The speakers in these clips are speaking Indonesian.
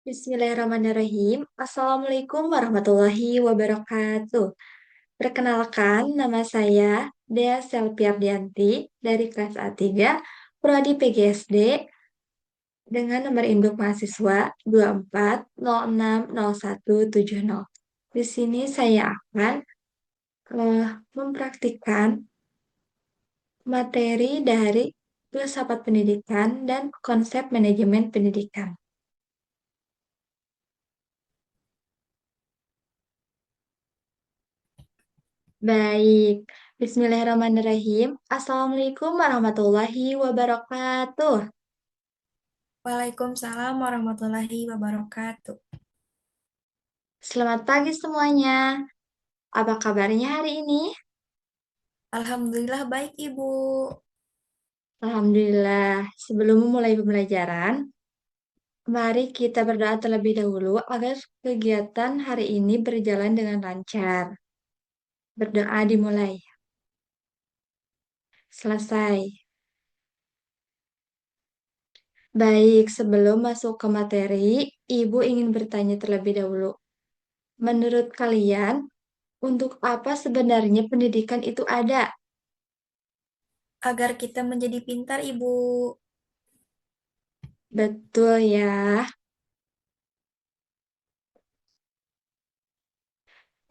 Bismillahirrahmanirrahim. Assalamualaikum warahmatullahi wabarakatuh. Perkenalkan, nama saya Dea Selpiardianti dari kelas A3, Prodi PGSD dengan nomor induk mahasiswa 24060170. Di sini saya akan mempraktikkan materi dari filsafat pendidikan dan konsep manajemen pendidikan. Baik, Bismillahirrahmanirrahim. Assalamualaikum warahmatullahi wabarakatuh. Waalaikumsalam warahmatullahi wabarakatuh. Selamat pagi semuanya. Apa kabarnya hari ini? Alhamdulillah baik Ibu. Alhamdulillah. Sebelum memulai pembelajaran, mari kita berdoa terlebih dahulu agar kegiatan hari ini berjalan dengan lancar. Berdoa dimulai. Selesai. Baik, sebelum masuk ke materi, Ibu ingin bertanya terlebih dahulu. Menurut kalian, untuk apa sebenarnya pendidikan itu ada? Agar kita menjadi pintar Ibu. Betul ya.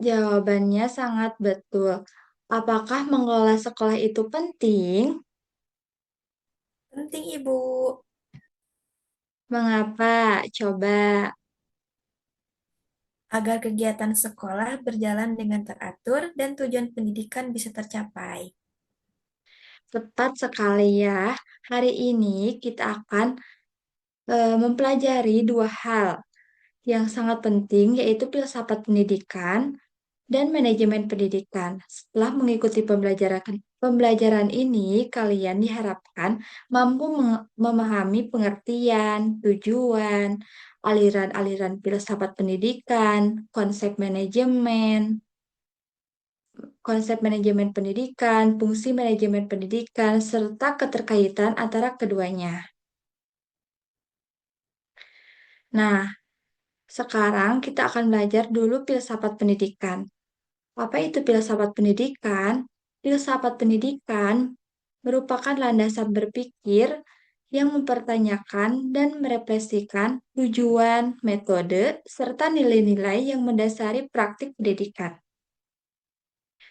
Jawabannya sangat betul. Apakah mengelola sekolah itu penting? Penting Ibu. Mengapa? Coba. Agar kegiatan sekolah berjalan dengan teratur dan tujuan pendidikan bisa tercapai. Tepat sekali ya. Hari ini kita akan mempelajari dua hal yang sangat penting, yaitu filsafat pendidikan dan manajemen pendidikan. Setelah mengikuti pembelajaran ini, kalian diharapkan mampu memahami pengertian, tujuan, aliran-aliran filsafat pendidikan, konsep manajemen pendidikan, fungsi manajemen pendidikan, serta keterkaitan antara keduanya. Nah, sekarang kita akan belajar dulu filsafat pendidikan. Apa itu filsafat pendidikan? Filsafat pendidikan merupakan landasan berpikir yang mempertanyakan dan merefleksikan tujuan, metode, serta nilai-nilai yang mendasari praktik pendidikan.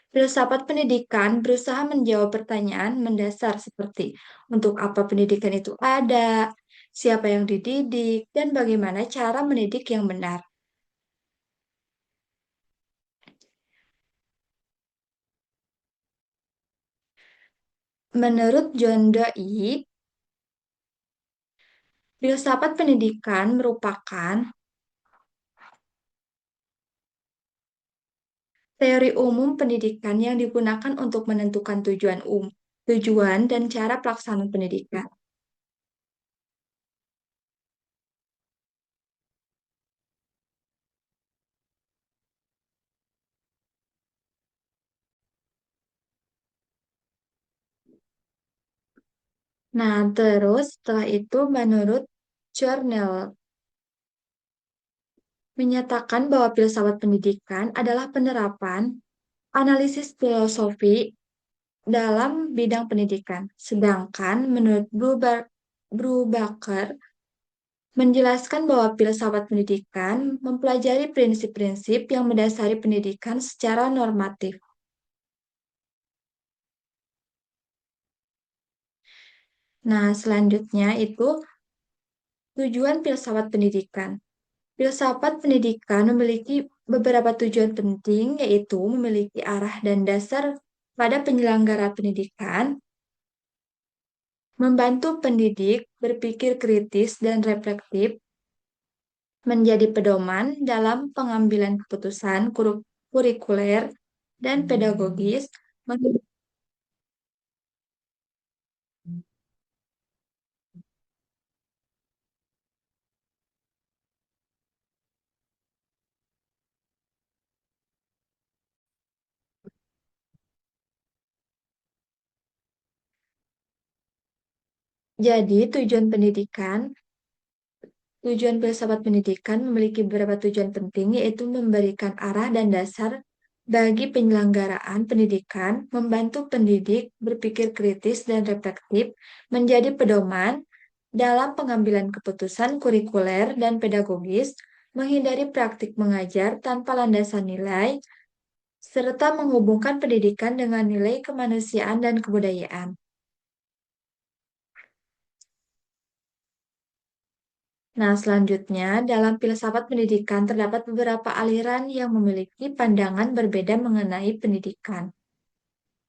Filsafat pendidikan berusaha menjawab pertanyaan mendasar seperti untuk apa pendidikan itu ada, siapa yang dididik, dan bagaimana cara mendidik yang benar. Menurut John Dewey, filsafat pendidikan merupakan teori umum pendidikan yang digunakan untuk menentukan tujuan dan cara pelaksanaan pendidikan. Nah, terus setelah itu menurut Journal menyatakan bahwa filsafat pendidikan adalah penerapan analisis filosofi dalam bidang pendidikan. Sedangkan menurut Brubaker menjelaskan bahwa filsafat pendidikan mempelajari prinsip-prinsip yang mendasari pendidikan secara normatif. Nah, selanjutnya itu tujuan filsafat pendidikan. Filsafat pendidikan memiliki beberapa tujuan penting, yaitu memiliki arah dan dasar pada penyelenggara pendidikan, membantu pendidik berpikir kritis dan reflektif, menjadi pedoman dalam pengambilan keputusan kurikuler dan pedagogis. Jadi, tujuan pendidikan Tujuan filsafat pendidikan memiliki beberapa tujuan penting, yaitu memberikan arah dan dasar bagi penyelenggaraan pendidikan, membantu pendidik berpikir kritis dan reflektif, menjadi pedoman dalam pengambilan keputusan kurikuler dan pedagogis, menghindari praktik mengajar tanpa landasan nilai, serta menghubungkan pendidikan dengan nilai kemanusiaan dan kebudayaan. Nah, selanjutnya, dalam filsafat pendidikan terdapat beberapa aliran yang memiliki pandangan berbeda mengenai pendidikan.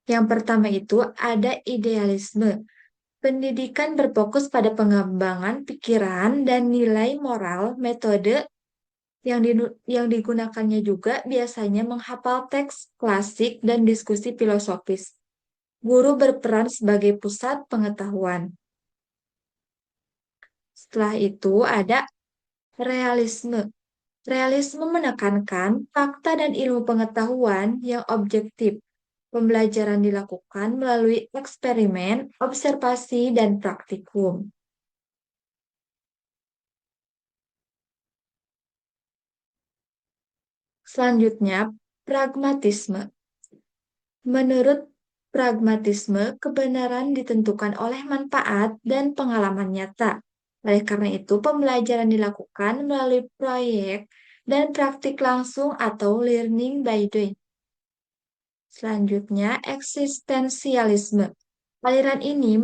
Yang pertama itu ada idealisme. Pendidikan berfokus pada pengembangan pikiran dan nilai moral. Metode yang digunakannya juga biasanya menghafal teks klasik dan diskusi filosofis. Guru berperan sebagai pusat pengetahuan. Setelah itu ada realisme. Realisme menekankan fakta dan ilmu pengetahuan yang objektif. Pembelajaran dilakukan melalui eksperimen, observasi, dan praktikum. Selanjutnya, pragmatisme. Menurut pragmatisme, kebenaran ditentukan oleh manfaat dan pengalaman nyata. Oleh karena itu, pembelajaran dilakukan melalui proyek dan praktik langsung atau learning by doing. Selanjutnya, eksistensialisme. Aliran ini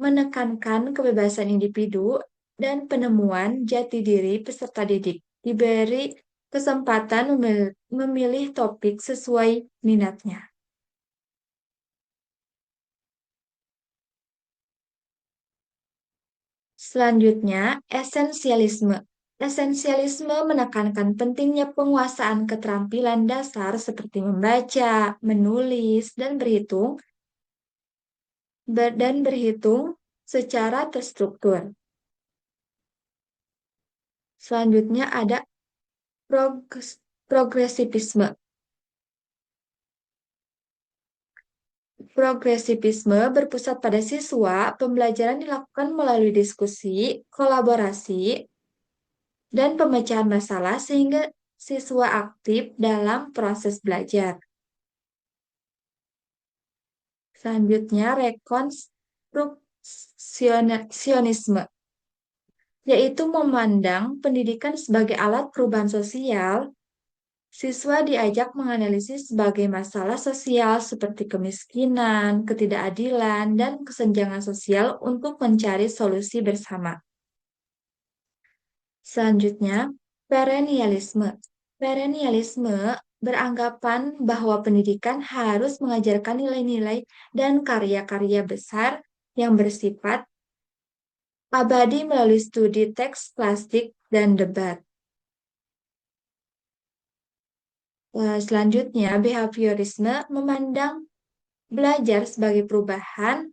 menekankan kebebasan individu dan penemuan jati diri peserta didik. Diberi kesempatan memilih topik sesuai minatnya. Selanjutnya, esensialisme. Esensialisme menekankan pentingnya penguasaan keterampilan dasar seperti membaca, menulis, dan berhitung secara terstruktur. Selanjutnya ada progresivisme. Progresivisme berpusat pada siswa, pembelajaran dilakukan melalui diskusi, kolaborasi, dan pemecahan masalah sehingga siswa aktif dalam proses belajar. Selanjutnya, rekonstruksionisme, yaitu memandang pendidikan sebagai alat perubahan sosial. Siswa diajak menganalisis sebagai masalah sosial seperti kemiskinan, ketidakadilan, dan kesenjangan sosial untuk mencari solusi bersama. Selanjutnya, perennialisme. Perennialisme beranggapan bahwa pendidikan harus mengajarkan nilai-nilai dan karya-karya besar yang bersifat abadi melalui studi teks plastik dan debat. Selanjutnya, behaviorisme memandang belajar sebagai perubahan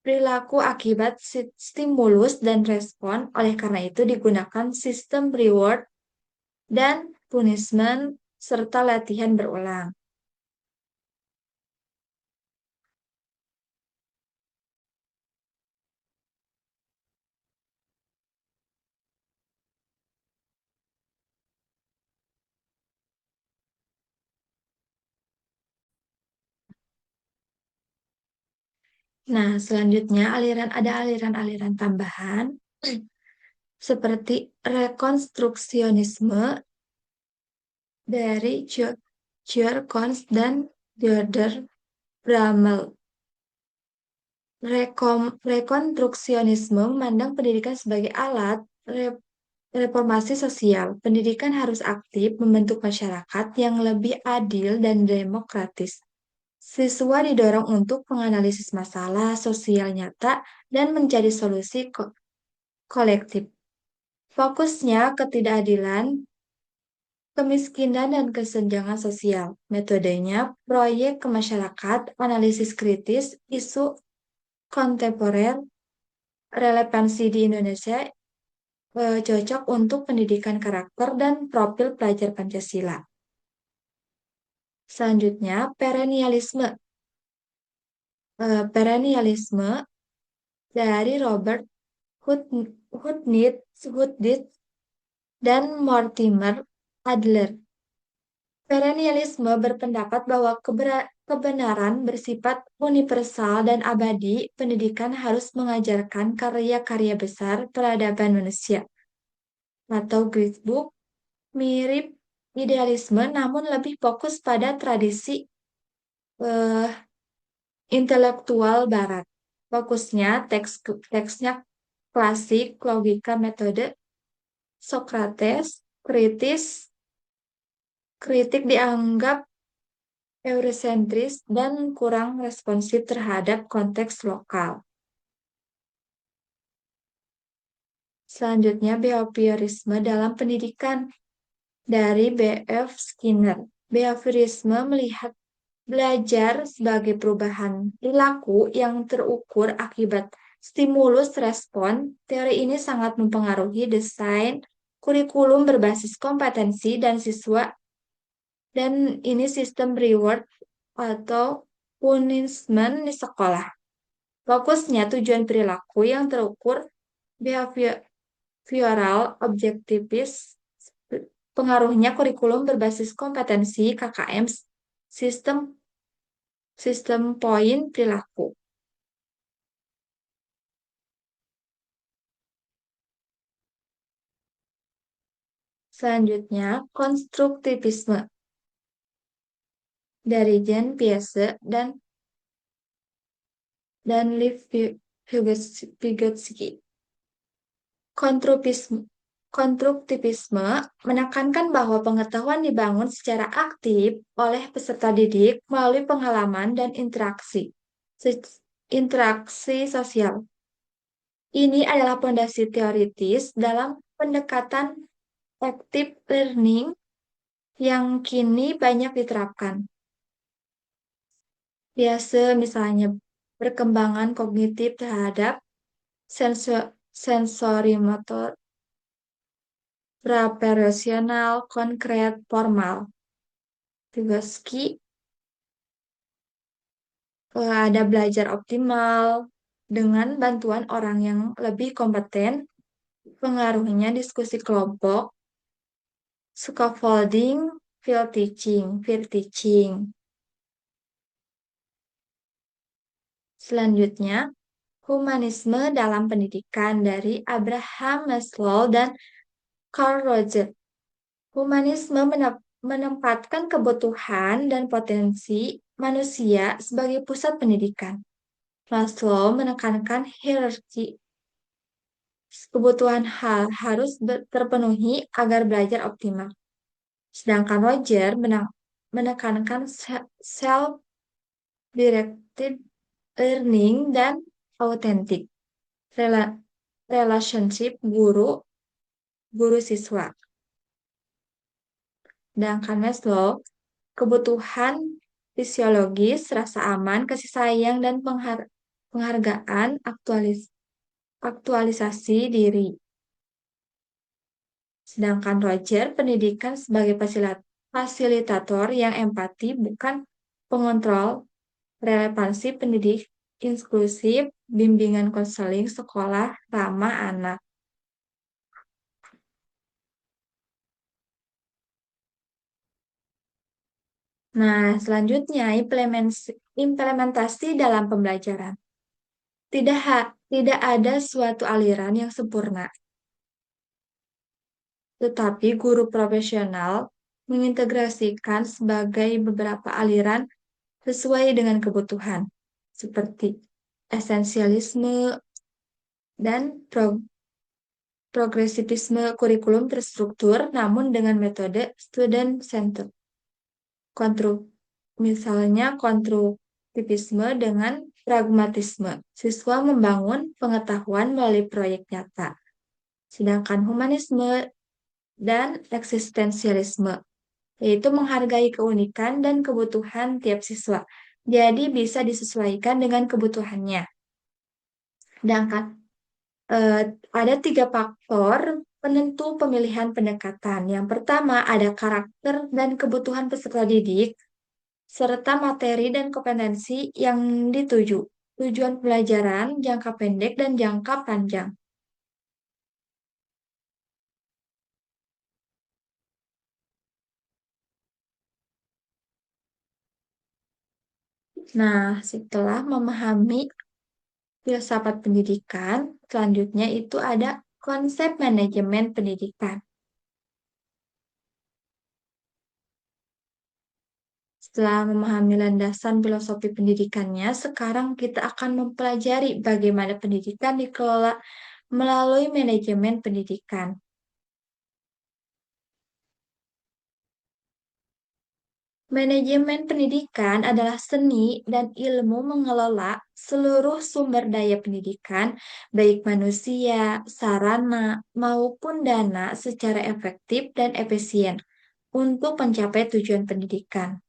perilaku akibat stimulus dan respon. Oleh karena itu, digunakan sistem reward dan punishment serta latihan berulang. Nah, selanjutnya ada aliran-aliran tambahan seperti rekonstruksionisme dari Cierkons dan Theodor Bramel. Rekonstruksionisme memandang pendidikan sebagai alat reformasi sosial. Pendidikan harus aktif membentuk masyarakat yang lebih adil dan demokratis. Siswa didorong untuk menganalisis masalah sosial nyata dan mencari solusi kolektif. Fokusnya ketidakadilan, kemiskinan, dan kesenjangan sosial. Metodenya proyek ke masyarakat, analisis kritis, isu kontemporer, relevansi di Indonesia, cocok untuk pendidikan karakter dan profil pelajar Pancasila. Selanjutnya, perennialisme. Perennialisme dari Robert Hudnit dan Mortimer Adler. Perennialisme berpendapat bahwa kebenaran bersifat universal dan abadi. Pendidikan harus mengajarkan karya-karya besar peradaban manusia. Atau Greenbook mirip idealisme namun lebih fokus pada tradisi eh, intelektual Barat. Fokusnya teksnya klasik, logika, metode Sokrates, kritik dianggap eurosentris dan kurang responsif terhadap konteks lokal. Selanjutnya, behaviorisme dalam pendidikan dari B.F. Skinner. Behaviorisme melihat belajar sebagai perubahan perilaku yang terukur akibat stimulus respon. Teori ini sangat mempengaruhi desain kurikulum berbasis kompetensi dan siswa, dan ini sistem reward atau punishment di sekolah. Fokusnya tujuan perilaku yang terukur, behavioral objektivis, pengaruhnya kurikulum berbasis kompetensi KKM, sistem sistem poin perilaku. Selanjutnya, konstruktivisme dari Jean Piaget dan Lev Vygotsky. Konstruktivisme menekankan bahwa pengetahuan dibangun secara aktif oleh peserta didik melalui pengalaman dan interaksi sosial. Ini adalah fondasi teoritis dalam pendekatan active learning yang kini banyak diterapkan. Biasa misalnya perkembangan kognitif terhadap sensorimotor, praperasional, konkret, formal. Vygotsky ada belajar optimal dengan bantuan orang yang lebih kompeten, pengaruhnya diskusi kelompok, scaffolding, field teaching. Selanjutnya, humanisme dalam pendidikan dari Abraham Maslow dan Carl Rogers. Humanisme menempatkan kebutuhan dan potensi manusia sebagai pusat pendidikan. Maslow menekankan hierarki. Kebutuhan hal harus terpenuhi agar belajar optimal. Sedangkan Roger menekankan self-directed learning dan autentik. Relationship guru siswa. Sedangkan Maslow, kebutuhan fisiologis, rasa aman, kasih sayang, dan penghargaan aktualisasi diri. Sedangkan Roger, pendidikan sebagai fasilitator yang empati, bukan pengontrol, relevansi pendidik, inklusif, bimbingan konseling, sekolah, ramah anak. Nah, selanjutnya implementasi dalam pembelajaran. Tidak ada suatu aliran yang sempurna, tetapi guru profesional mengintegrasikan sebagai beberapa aliran sesuai dengan kebutuhan, seperti esensialisme dan progresivisme kurikulum terstruktur, namun dengan metode student-centered. Misalnya konstruktivisme dengan pragmatisme. Siswa membangun pengetahuan melalui proyek nyata. Sedangkan humanisme dan eksistensialisme, yaitu menghargai keunikan dan kebutuhan tiap siswa. Jadi bisa disesuaikan dengan kebutuhannya. Sedangkan ada 3 faktor penentu pemilihan pendekatan. Yang pertama, ada karakter dan kebutuhan peserta didik, serta materi dan kompetensi yang dituju. Tujuan pelajaran, jangka pendek dan jangka panjang. Nah, setelah memahami filsafat pendidikan, selanjutnya itu ada konsep manajemen pendidikan. Setelah memahami landasan filosofi pendidikannya, sekarang kita akan mempelajari bagaimana pendidikan dikelola melalui manajemen pendidikan. Manajemen pendidikan adalah seni dan ilmu mengelola seluruh sumber daya pendidikan, baik manusia, sarana, maupun dana secara efektif dan efisien untuk mencapai tujuan pendidikan.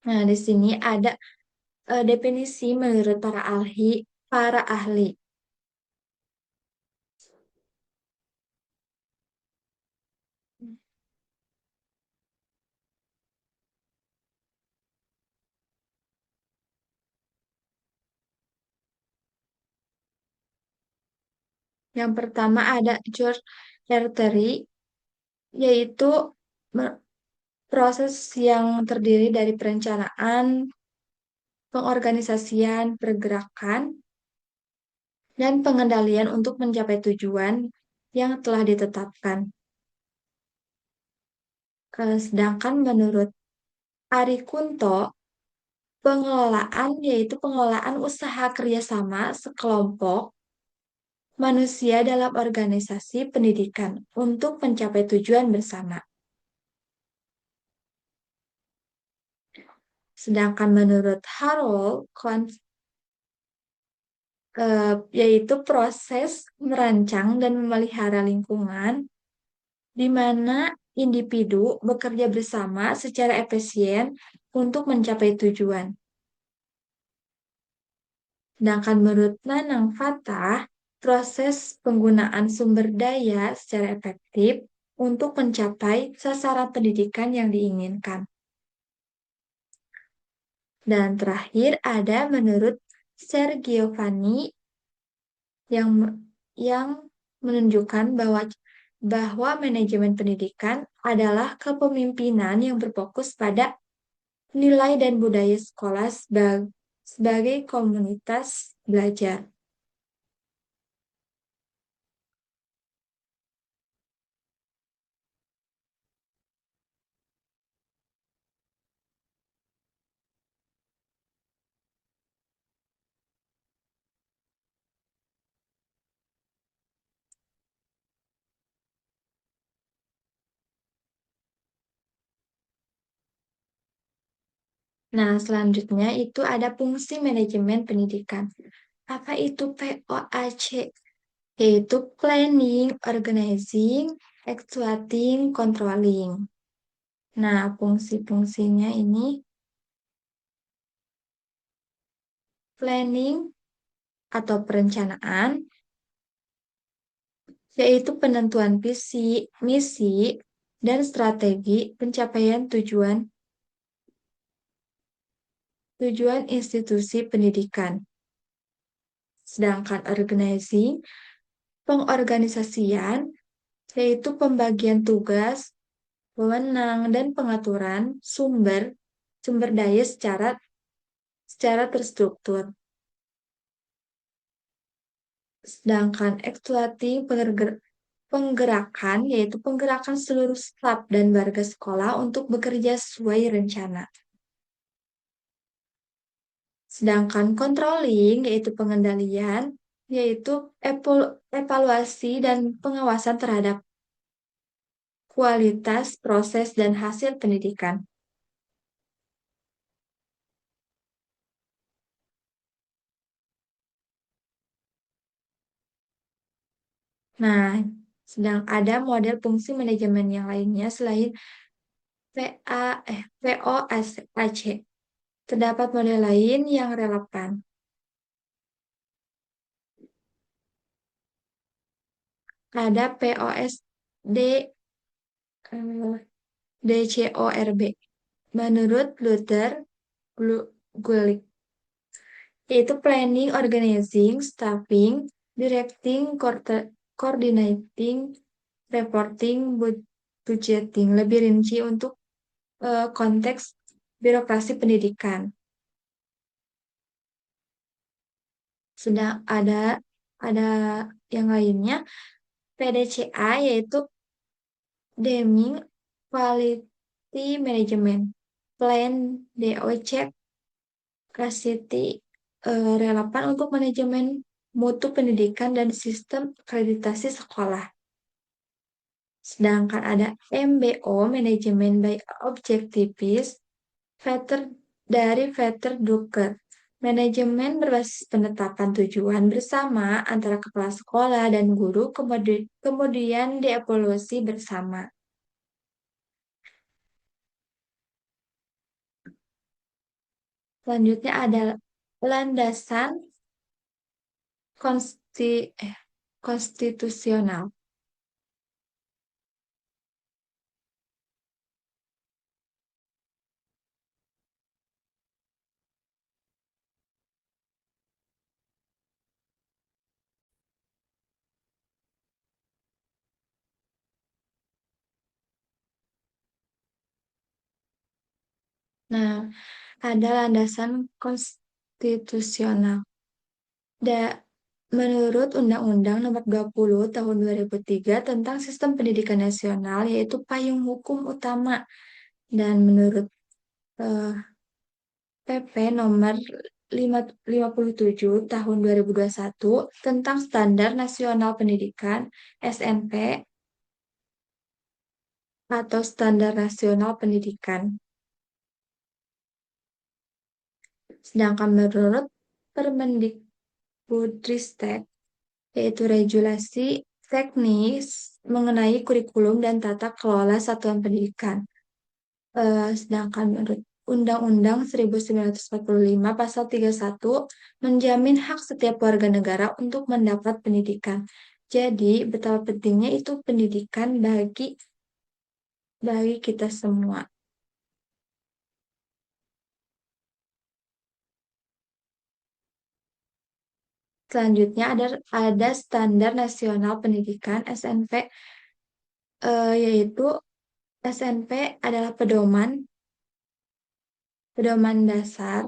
Nah, di sini ada definisi menurut para ahli. Yang pertama ada George Terry, yaitu me- proses yang terdiri dari perencanaan, pengorganisasian, pergerakan, dan pengendalian untuk mencapai tujuan yang telah ditetapkan. Sedangkan menurut Ari Kunto, pengelolaan yaitu pengelolaan usaha kerjasama sekelompok manusia dalam organisasi pendidikan untuk mencapai tujuan bersama. Sedangkan menurut Harold, yaitu proses merancang dan memelihara lingkungan di mana individu bekerja bersama secara efisien untuk mencapai tujuan. Sedangkan menurut Nanang Fatah, proses penggunaan sumber daya secara efektif untuk mencapai sasaran pendidikan yang diinginkan. Dan terakhir ada menurut Sergio Giovanni yang yang menunjukkan bahwa manajemen pendidikan adalah kepemimpinan yang berfokus pada nilai dan budaya sekolah sebagai komunitas belajar. Nah, selanjutnya itu ada fungsi manajemen pendidikan. Apa itu POAC? Yaitu planning, organizing, exploiting, controlling. Nah, fungsi-fungsinya ini planning atau perencanaan, yaitu penentuan visi, misi, dan strategi pencapaian tujuan tujuan institusi pendidikan. Sedangkan organizing, pengorganisasian, yaitu pembagian tugas, wewenang, dan pengaturan sumber daya secara terstruktur. Sedangkan exploiting penggerakan, yaitu penggerakan seluruh staf dan warga sekolah untuk bekerja sesuai rencana. Sedangkan controlling, yaitu pengendalian, yaitu evaluasi dan pengawasan terhadap kualitas, proses, dan hasil pendidikan. Nah, sedang ada model fungsi manajemen yang lainnya selain VOAC. Terdapat model lain yang relevan. Ada POSD, eh, DCORB. Menurut Luther Gulick, yaitu planning, organizing, staffing, directing, coordinating, reporting, budgeting. Lebih rinci untuk konteks birokrasi pendidikan. Sedang ada yang lainnya, PDCA yaitu Deming Quality Management Plan DOC Capacity relevan untuk manajemen mutu pendidikan dan sistem akreditasi sekolah. Sedangkan ada MBO Manajemen by Objectives Veter dari Veter Drucker. Manajemen berbasis penetapan tujuan bersama antara kepala sekolah dan guru, kemudian dievaluasi bersama. Selanjutnya ada landasan konstitusional. Nah, ada landasan konstitusional. Menurut Undang-Undang Nomor 20 Tahun 2003 tentang Sistem Pendidikan Nasional, yaitu payung hukum utama. Dan menurut eh, PP Nomor 57 Tahun 2021 tentang Standar Nasional Pendidikan (SNP) atau Standar Nasional Pendidikan. Sedangkan menurut Permendikbudristek, yaitu regulasi teknis mengenai kurikulum dan tata kelola satuan pendidikan. Sedangkan menurut Undang-Undang 1945 Pasal 31 menjamin hak setiap warga negara untuk mendapat pendidikan. Jadi, betapa pentingnya itu pendidikan bagi kita semua. Selanjutnya ada Standar Nasional Pendidikan (SNP), yaitu SNP adalah pedoman dasar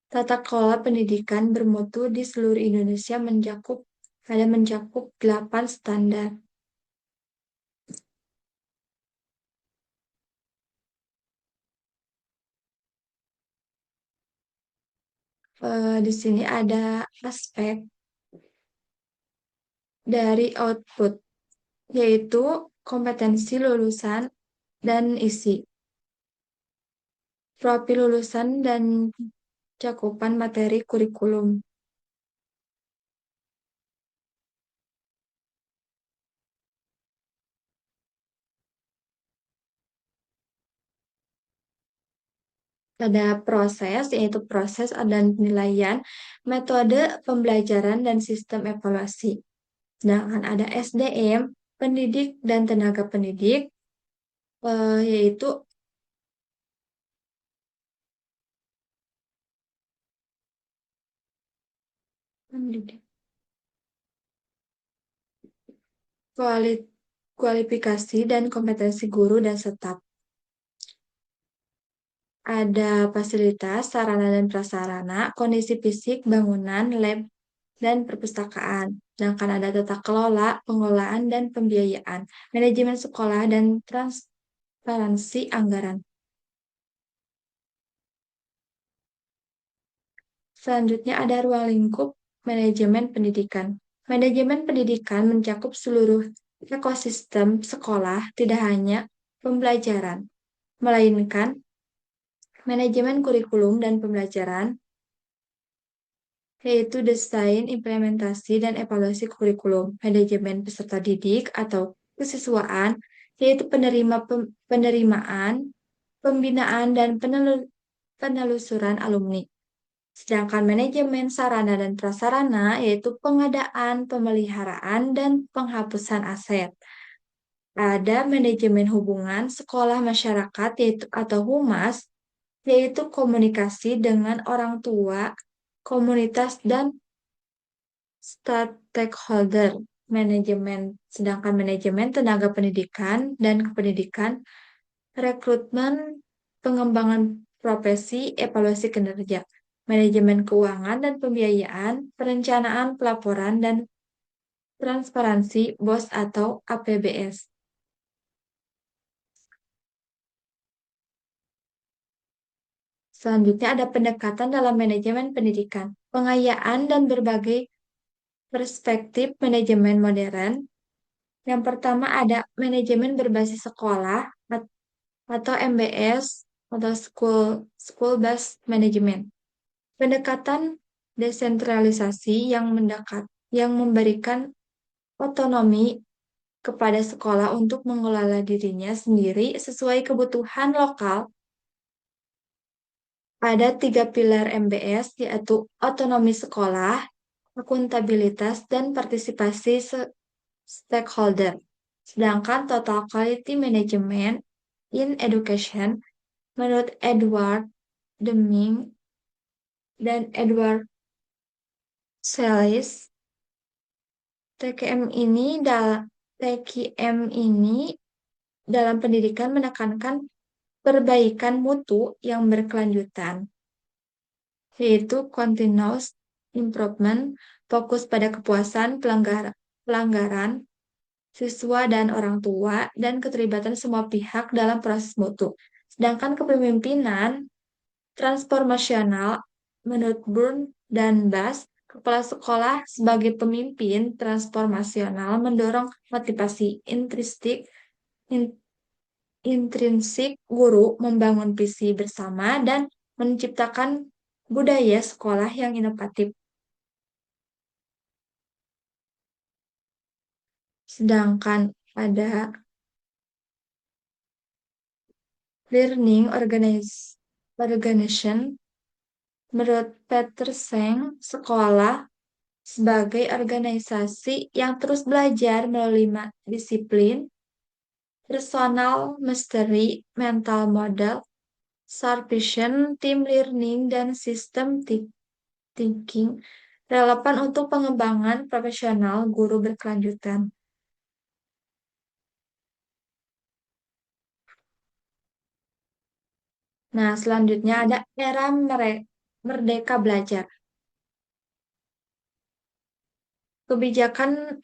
tata kelola pendidikan bermutu di seluruh Indonesia mencakup 8 standar. Di sini ada aspek dari output, yaitu kompetensi lulusan dan isi, profil lulusan dan cakupan materi kurikulum. Ada proses, yaitu proses dan penilaian, metode pembelajaran, dan sistem evaluasi. Sedangkan ada SDM, pendidik dan tenaga pendidik, yaitu pendidik. Kualifikasi dan kompetensi guru dan staf. Ada fasilitas, sarana dan prasarana, kondisi fisik, bangunan, lab, dan perpustakaan. Sedangkan ada tata kelola, pengelolaan, dan pembiayaan, manajemen sekolah, dan transparansi anggaran. Selanjutnya ada ruang lingkup manajemen pendidikan. Manajemen pendidikan mencakup seluruh ekosistem sekolah, tidak hanya pembelajaran, melainkan manajemen kurikulum dan pembelajaran, yaitu desain, implementasi, dan evaluasi kurikulum, manajemen peserta didik atau kesiswaan, yaitu penerimaan, pembinaan, dan penelusuran alumni. Sedangkan manajemen sarana dan prasarana, yaitu pengadaan, pemeliharaan, dan penghapusan aset. Ada manajemen hubungan sekolah masyarakat, yaitu atau humas, yaitu komunikasi dengan orang tua, komunitas, dan stakeholder manajemen. Sedangkan manajemen tenaga pendidikan dan kependidikan, rekrutmen, pengembangan profesi, evaluasi kinerja, manajemen keuangan dan pembiayaan, perencanaan, pelaporan, dan transparansi, BOS atau APBS. Selanjutnya ada pendekatan dalam manajemen pendidikan, pengayaan dan berbagai perspektif manajemen modern. Yang pertama ada manajemen berbasis sekolah atau MBS atau School Based Management. Pendekatan desentralisasi yang memberikan otonomi kepada sekolah untuk mengelola dirinya sendiri sesuai kebutuhan lokal. Ada tiga pilar MBS, yaitu otonomi sekolah, akuntabilitas, dan partisipasi stakeholder. Sedangkan total quality management in education menurut Edward Deming dan Edward Sellis, TKM ini dalam pendidikan menekankan perbaikan mutu yang berkelanjutan, yaitu continuous improvement, fokus pada kepuasan pelanggaran siswa dan orang tua, dan keterlibatan semua pihak dalam proses mutu. Sedangkan kepemimpinan transformasional menurut Burn dan Bass, kepala sekolah sebagai pemimpin transformasional mendorong motivasi intrinsik guru, membangun visi bersama, dan menciptakan budaya sekolah yang inovatif. Sedangkan ada learning organization menurut Peterseng, sekolah sebagai organisasi yang terus belajar melalui disiplin, personal mastery, mental model, supervision, team learning, dan system thinking relevan untuk pengembangan profesional guru berkelanjutan. Nah, selanjutnya ada era merdeka belajar. Kebijakan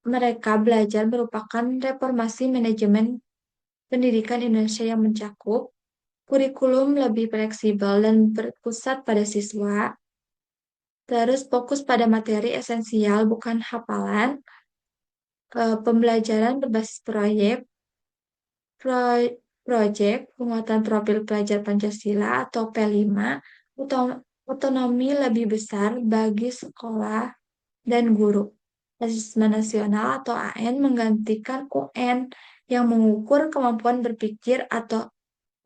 mereka belajar merupakan reformasi manajemen pendidikan Indonesia yang mencakup kurikulum lebih fleksibel dan berpusat pada siswa, terus fokus pada materi esensial bukan hafalan, pembelajaran berbasis pro- proyek, penguatan profil pelajar Pancasila atau P5, otonomi lebih besar bagi sekolah dan guru. Asesmen nasional atau AN menggantikan UN yang mengukur kemampuan berpikir atau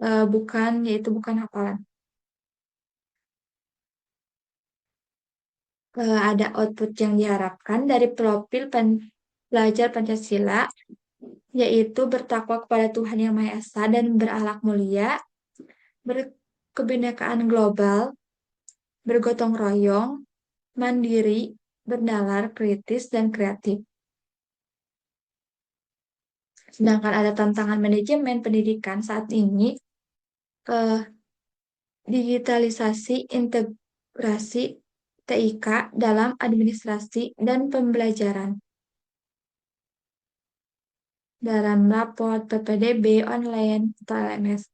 bukan, yaitu bukan hafalan. Ada output yang diharapkan dari profil pelajar Pancasila, yaitu bertakwa kepada Tuhan Yang Maha Esa dan berakhlak mulia, berkebinekaan global, bergotong royong, mandiri, bernalar, kritis, dan kreatif. Sedangkan ada tantangan manajemen pendidikan saat ini, eh, digitalisasi, integrasi TIK dalam administrasi dan pembelajaran. Dalam raport PPDB online atau LMS.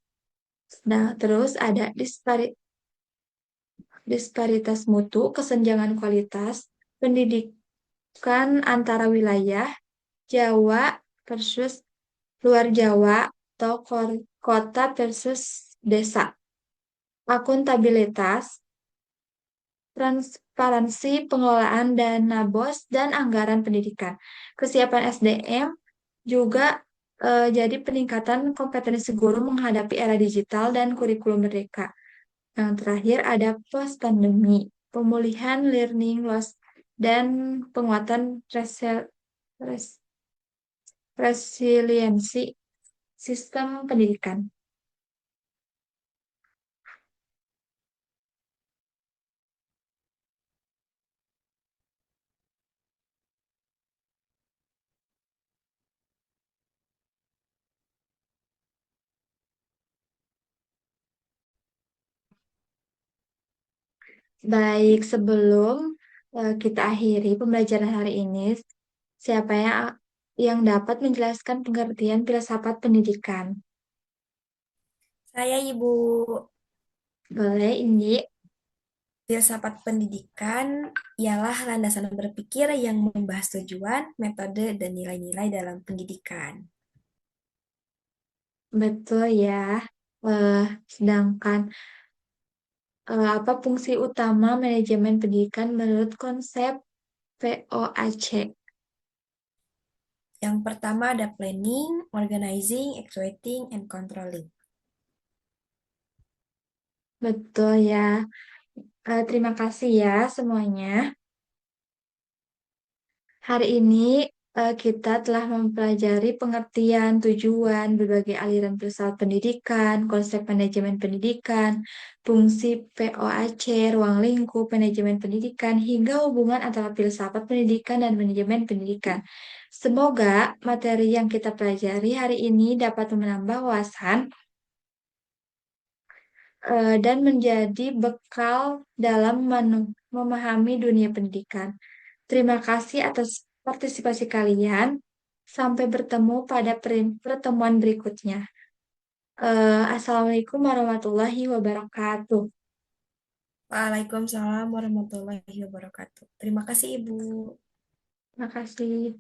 Nah, terus ada disparitas mutu, kesenjangan kualitas, pendidikan antara wilayah, Jawa versus luar Jawa, atau kota versus desa. Akuntabilitas, transparansi pengelolaan dana BOS, dan anggaran pendidikan. Kesiapan SDM juga jadi peningkatan kompetensi guru menghadapi era digital dan kurikulum merdeka. Yang terakhir ada post pandemi, pemulihan learning loss, dan penguatan res- resiliensi sistem pendidikan. Baik, sebelum kita akhiri pembelajaran hari ini, siapa yang dapat menjelaskan pengertian filsafat pendidikan? Saya Ibu. Boleh, ini. Filsafat pendidikan ialah landasan berpikir yang membahas tujuan, metode, dan nilai-nilai dalam pendidikan. Betul ya. Eh, sedangkan apa fungsi utama manajemen pendidikan menurut konsep POAC? Yang pertama ada planning, organizing, evaluating, and controlling. Betul ya. Terima kasih ya semuanya. Hari ini kita telah mempelajari pengertian, tujuan, berbagai aliran filsafat pendidikan, konsep manajemen pendidikan, fungsi POAC, ruang lingkup manajemen pendidikan, hingga hubungan antara filsafat pendidikan dan manajemen pendidikan. Semoga materi yang kita pelajari hari ini dapat menambah wawasan dan menjadi bekal dalam memahami dunia pendidikan. Terima kasih atas partisipasi kalian. Sampai bertemu pada pertemuan berikutnya. Assalamualaikum warahmatullahi wabarakatuh. Waalaikumsalam warahmatullahi wabarakatuh. Terima kasih Ibu. Terima kasih.